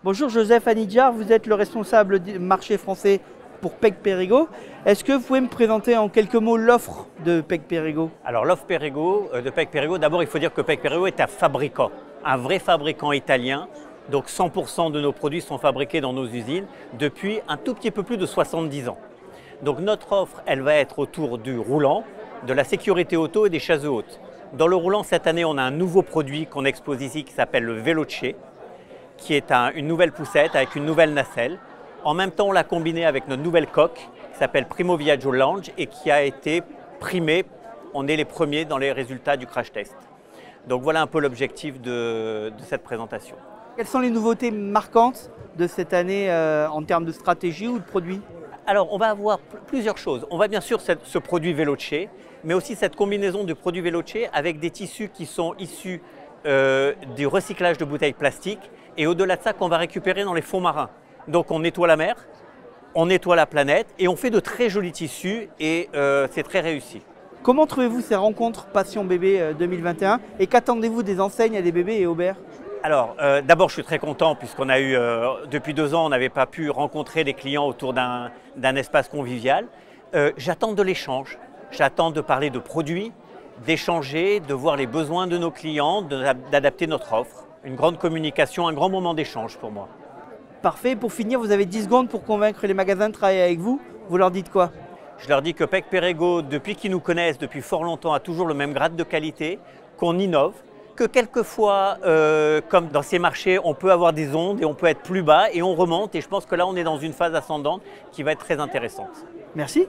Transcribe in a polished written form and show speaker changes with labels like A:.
A: Bonjour Joseph Anidjar, vous êtes le responsable du marché français pour Peg Perego. Est-ce que vous pouvez me présenter en quelques mots l'offre de Peg Perego?
B: Alors l'offre de Peg Perego, d'abord il faut dire que Peg Perego est un fabricant, un vrai fabricant italien. Donc 100% de nos produits sont fabriqués dans nos usines depuis un tout petit peu plus de 70 ans. Donc notre offre, elle va être autour du roulant, de la sécurité auto et des chaises hautes. Dans le roulant, cette année, on a un nouveau produit qu'on expose ici qui s'appelle le Veloce, qui est une nouvelle poussette avec une nouvelle nacelle. En même temps, on l'a combiné avec notre nouvelle coque qui s'appelle Primo Viaggio Lounge et qui a été primée. On est les premiers dans les résultats du crash test. Donc voilà un peu l'objectif de cette présentation.
A: Quelles sont les nouveautés marquantes de cette année en termes de stratégie ou de produits?
B: Alors, on va avoir plusieurs choses. On va bien sûr ce produit Veloce, mais aussi cette combinaison du produit Veloce avec des tissus qui sont issus du recyclage de bouteilles plastiques et au-delà de ça qu'on va récupérer dans les fonds marins. Donc on nettoie la mer, on nettoie la planète et on fait de très jolis tissus et c'est très réussi.
A: Comment trouvez-vous ces rencontres Passion Bébé 2021 et qu'attendez-vous des enseignes à des bébés et Aubert?
B: Alors d'abord je suis très content puisqu'on a eu, depuis 2 ans on n'avait pas pu rencontrer des clients autour d'un espace convivial. J'attends de l'échange, j'attends de parler de produits, d'échanger, de voir les besoins de nos clients, d'adapter notre offre. Une grande communication, un grand moment d'échange pour moi.
A: Parfait, pour finir, vous avez 10 secondes pour convaincre les magasins de travailler avec vous. Vous leur dites quoi?
B: Je leur dis que Peg Perego, depuis qu'ils nous connaissent depuis fort longtemps, a toujours le même grade de qualité, qu'on innove, que quelquefois, comme dans ces marchés, on peut avoir des ondes et on peut être plus bas et on remonte. Et je pense que là, on est dans une phase ascendante qui va être très intéressante.
A: Merci.